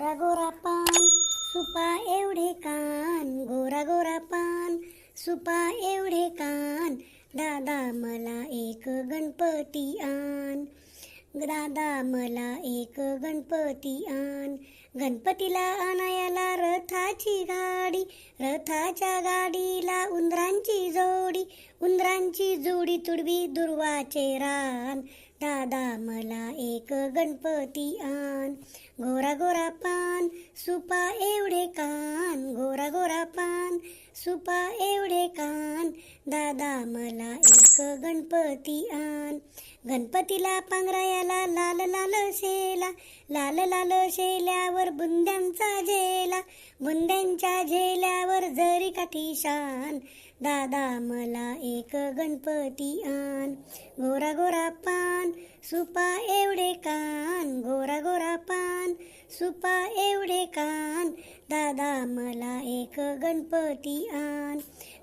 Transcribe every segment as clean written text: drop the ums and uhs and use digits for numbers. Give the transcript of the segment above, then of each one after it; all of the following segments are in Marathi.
गोरा गोरा पान सुपा एवढे कान, गोरा गोरा पान सुपा एवढे कान, दादा मला एक गणपती आण, दादा मला एक गणपती आण. गणपतीला आणायला रथाची गाडी, रथाच्या गाडीला उंदरांची जोडी, उंदरांची जोडी तुडवी दुर्वाचे रान, दादा मला एक गणपती आण. गोरा गोरा पान सुपा एवढे कान, गोरा गोरा पान सुपा एवढे कान, दादा मला एक गणपती आण. गणपतीला पांघरायला लाल लाल शेला, लाल लाल शेल्यावर बुंद्यांचा झेला, बुंद्यांच्या झेल्यावर जरी काठी शान, दादा मला एक गणपती आण. गोरा गोरा पान सुपा एवढे कान, गोरा गोरा पान सुपा एवढे कान, दादा मला एक गणपती आण.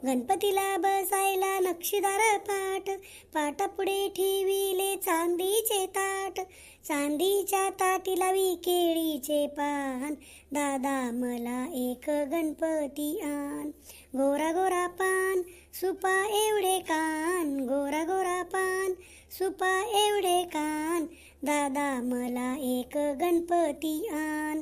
गणपतीला बसायला नक्षीदार पाट, पाटापुढे ठेविले चांदीचे ताट, चांदीच्या ताटी लावी केळीचे पान, दादा मला एक गणपती आण. गोरा गोरा पान सुपा एवढे कान, गोरा गोरा पान सुपा एवढे कान, दादा मला एक गणपती आण.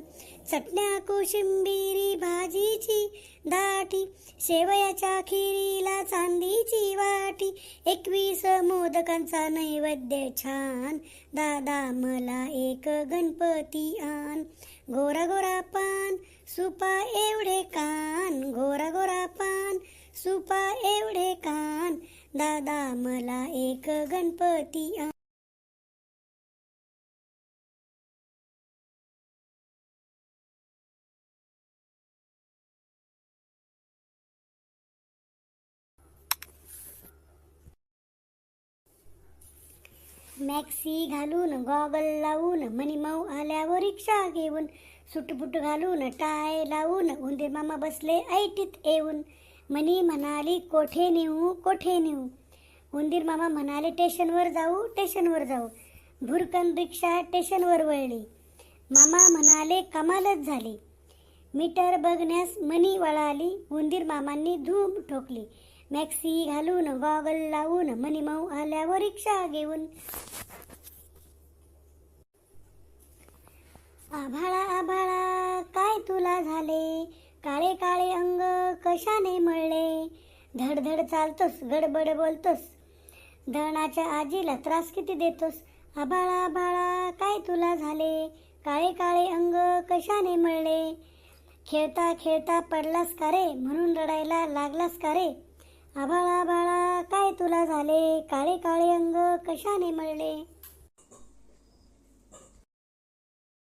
चटण्या कोशिंबिरी भाजीची दाटी, शेवयाच्या खिरीला चांदीची वाटी, 21 मोदकांचा नैवेद्य छान, दादा मला एक गणपती आण. गोरा गोरा पान सुपा एवढे कान, गोरा गोरा पान सुपा एवढे कान, दादा मला एक गणपती आण. मॅक्सी घालून गॉगल लावून, मनीमाऊ आल्यावर रिक्षा घेऊन, सुटबुट घालून टाय लावून, उंदीर मामा बसले ऐटीत येऊन. मनी म्हणाली कोठे नेऊ कोठे नेऊ, उंदीर मामा म्हणाले स्टेशनवर जाऊ स्टेशनवर जाऊ. भुरकन रिक्षा स्टेशनवर वळली. मामा म्हणाले कमालच झाली. मीटर बघण्यास मनी वळाली. उंदीर मामांनी धूम ठोकली. मॅक्सी घालून गॉगल लावून, मनीमाऊ आल्यावर रिक्षा घेऊन. आभाळा आभाळा काय तुला झाले, काळे काळे अंग कशाने मळले, धडधड चालतोस गडबड बोलतोस, दळणाच्या आजीला त्रास किती देतोस. आभाळा आभाळा काय तुला झाले, काळे काळे अंग कशाने मळले, खेळता खेळता पडलास का रे, म्हणून रडायला लागलास का रे. आभाळा आभाळा काय तुला झाले, काळे काळे अंग कशाने मळले.